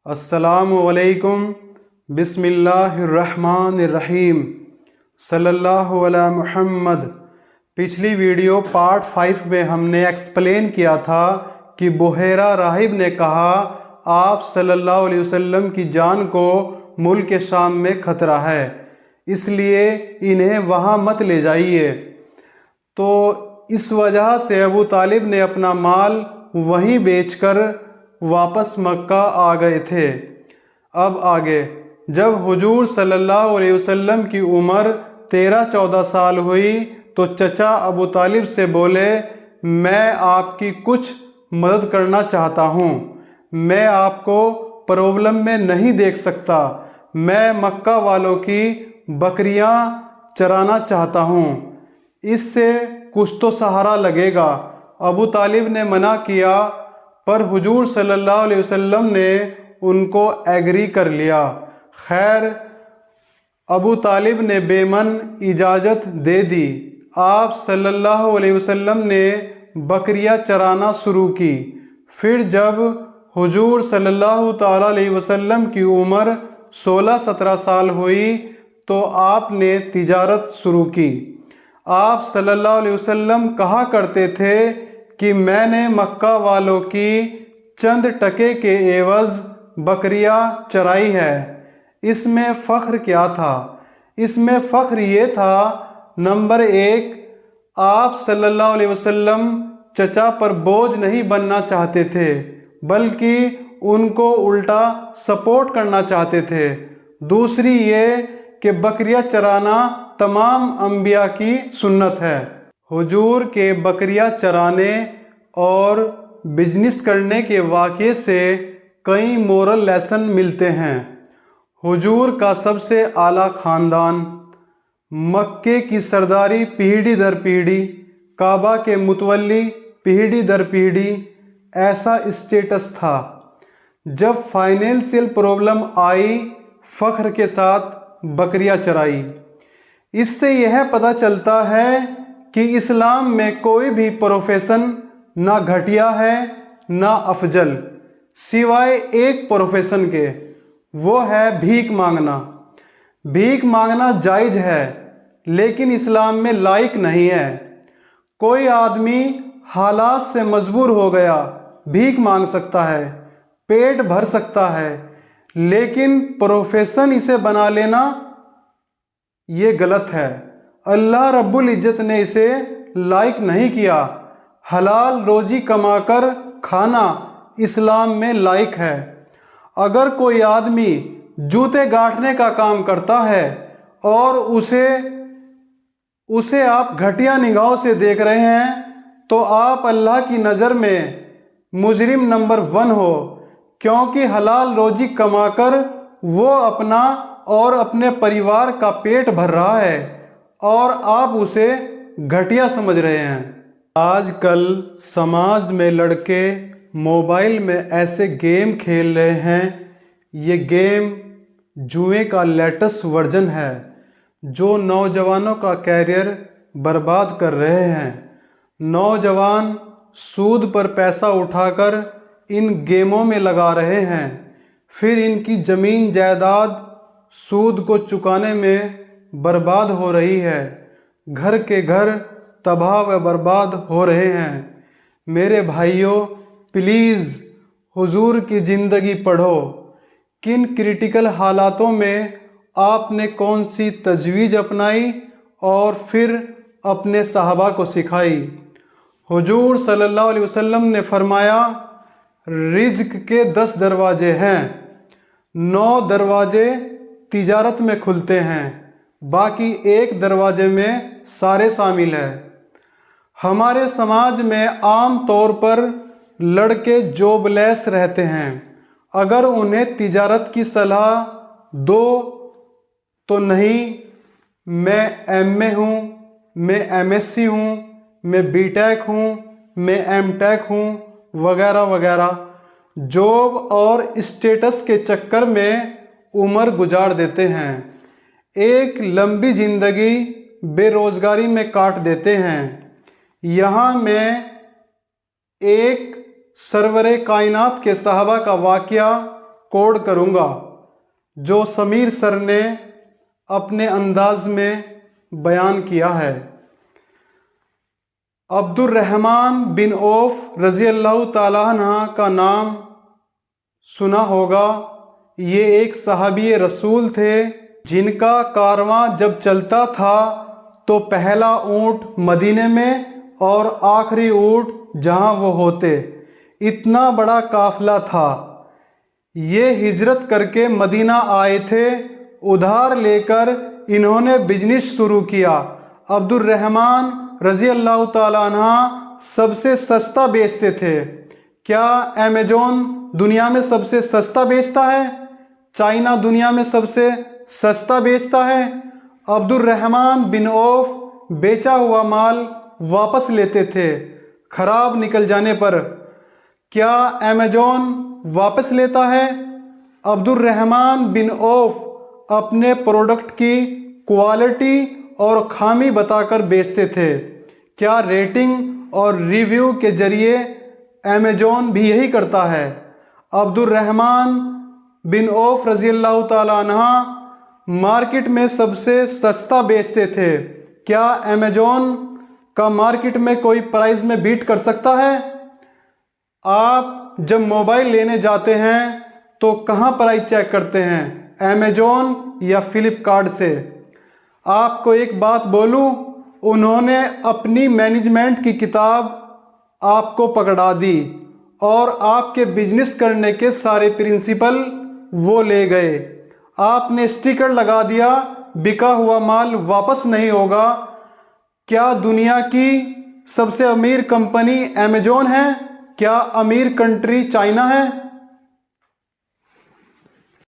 السلام علیکم، بسم اللہ الرحمن الرحیم، صلی اللہ علی محمد۔ پچھلی ویڈیو پارٹ 5 میں ہم نے ایکسپلین کیا تھا کہ بحیرہ راہب نے کہا آپ صلی اللہ علیہ وسلم کی جان کو ملک شام میں خطرہ ہے، اس لیے انہیں وہاں مت لے جائیے۔ تو اس وجہ سے ابو طالب نے اپنا مال وہیں بیچ کر واپس مکہ آ گئے تھے۔ اب آگے، جب حضور صلی اللہ علیہ وسلم کی عمر 13-14 سال ہوئی تو چچا ابو طالب سے بولے، میں آپ کی کچھ مدد کرنا چاہتا ہوں، میں آپ کو پرابلم میں نہیں دیکھ سکتا، میں مکہ والوں کی بکریاں چرانا چاہتا ہوں، اس سے کچھ تو سہارا لگے گا۔ ابو طالب نے منع کیا، پر حضور صلی اللہ علیہ وسلم نے ان کو ایگری کر لیا۔ خیر، ابو طالب نے بے من اجازت دے دی۔ آپ صلی اللہ علیہ وسلم نے بکریاں چرانا شروع کی۔ پھر جب حضور صلی اللہ تعالیٰ علیہ وسلم کی عمر 16-17 سال ہوئی تو آپ نے تجارت شروع کی۔ آپ صلی اللہ علیہ وسلم کہا کرتے تھے کہ میں نے مکہ والوں کی چند ٹکے کے عوض بکریاں چرائی ہے۔ اس میں فخر کیا تھا؟ اس میں فخر یہ تھا، نمبر 1، آپ صلی اللہ علیہ وسلم چچا پر بوجھ نہیں بننا چاہتے تھے، بلکہ ان کو الٹا سپورٹ کرنا چاہتے تھے۔ دوسری یہ کہ بکریاں چرانا تمام انبیاء کی سنت ہے۔ حضور کے بکریاں چرانے اور بزنس کرنے کے واقعے سے کئی مورل لیسن ملتے ہیں۔ حضور کا سب سے اعلیٰ خاندان، مکے کی سرداری پیڑھی در پیڑھی، کعبہ کے متولی پیڑھی در پیڑھی، ایسا اسٹیٹس تھا۔ جب فائنینشیل پرابلم آئی، فخر کے ساتھ بکریاں چرائی۔ اس سے یہ پتہ چلتا ہے کہ اسلام میں کوئی بھی پروفیشن نہ گھٹیا ہے نہ افضل، سوائے ایک پروفیشن کے، وہ ہے بھیک مانگنا۔ بھیک مانگنا جائز ہے، لیکن اسلام میں لائق نہیں ہے۔ کوئی آدمی حالات سے مجبور ہو گیا، بھیک مانگ سکتا ہے، پیٹ بھر سکتا ہے، لیکن پروفیشن اسے بنا لینا یہ غلط ہے۔ اللہ رب العزت نے اسے لائق نہیں کیا۔ حلال روزی کما کر کھانا اسلام میں لائق ہے۔ اگر کوئی آدمی جوتے گاٹھنے کا کام کرتا ہے اور اسے آپ گھٹیا نگاہوں سے دیکھ رہے ہیں تو آپ اللہ کی نظر میں مجرم نمبر 1 ہو، کیونکہ حلال روزی کما کر وہ اپنا اور اپنے پریوار کا پیٹ بھر رہا ہے اور آپ اسے گھٹیا سمجھ رہے ہیں۔ آج کل سماج میں لڑکے موبائل میں ایسے گیم کھیل رہے ہیں، یہ گیم جوئے کا لیٹسٹ ورژن ہے جو نوجوانوں کا کیریئر برباد کر رہے ہیں۔ نوجوان سود پر پیسہ اٹھا کر ان گیموں میں لگا رہے ہیں، پھر ان کی زمین جائیداد سود کو چکانے میں برباد ہو رہی ہے، گھر کے گھر تباہ و برباد ہو رہے ہیں۔ میرے بھائیوں، پلیز حضور کی زندگی پڑھو۔ کن کریٹیکل حالاتوں میں آپ نے کون سی تجویز اپنائی اور پھر اپنے صحابہ کو سکھائی۔ حضور صلی اللہ علیہ وسلم نے فرمایا، رزق کے 10 دروازے ہیں، 9 دروازے تجارت میں کھلتے ہیں، باقی ایک دروازے میں سارے شامل ہیں۔ ہمارے سماج میں عام طور پر لڑکے جاب لیس رہتے ہیں۔ اگر انہیں تجارت کی صلاح دو تو نہیں، میں ایم اے ہوں، میں ایم ایس سی ہوں، میں بی ٹیک ہوں، میں ایم ٹیک ہوں، وغیرہ وغیرہ، جاب اور اسٹیٹس کے چکر میں عمر گزار دیتے ہیں، ایک لمبی زندگی بے روزگاری میں کاٹ دیتے ہیں۔ یہاں میں ایک سرور کائنات کے صحابہ کا واقعہ کوڈ کروں گا جو سمیر سر نے اپنے انداز میں بیان کیا ہے۔ عبد الرحمن بن عوف رضی اللہ تعالیٰ عنہ کا نام سنا ہوگا۔ یہ ایک صحابی رسول تھے جن کا کارواں جب چلتا تھا تو پہلا اونٹ مدینے میں اور آخری اونٹ جہاں وہ ہوتے، اتنا بڑا قافلہ تھا۔ یہ ہجرت کر کے مدینہ آئے تھے، ادھار لے کر انہوں نے بزنس شروع کیا۔ عبد الرحمن رضی اللہ تعالیٰ عنہ سب سے سستا بیچتے تھے۔ کیا امیزون دنیا میں سب سے سستا بیچتا ہے؟ چائنا دنیا میں سب سے سستا بیچتا ہے؟ عبد الرحمن بن عوف بیچا ہوا مال واپس لیتے تھے خراب نکل جانے پر۔ کیا امیزون واپس لیتا ہے؟ عبد الرحمن بن عوف اپنے پروڈکٹ کی کوالٹی اور خامی بتا کر بیچتے تھے۔ کیا ریٹنگ اور ریویو کے ذریعے امیزون بھی یہی کرتا ہے؟ عبد الرحمن بن عوف رضی اللہ تعالیٰ عنہ مارکیٹ میں سب سے سستا بیچتے تھے۔ کیا امیزون کا مارکیٹ میں کوئی پرائز میں بیٹ کر سکتا ہے؟ آپ جب موبائل لینے جاتے ہیں تو کہاں پرائز چیک کرتے ہیں، امیزون یا فلپ کارٹ سے؟ آپ کو ایک بات بولوں، انہوں نے اپنی مینجمنٹ کی کتاب آپ کو پکڑا دی اور آپ کے بزنس کرنے کے سارے پرنسپل وہ لے گئے۔ آپ نے اسٹیکر لگا دیا، بکا ہوا مال واپس نہیں ہوگا۔ کیا دنیا کی سب سے امیر کمپنی امیزون ہے؟ کیا امیر کنٹری چائنا ہے؟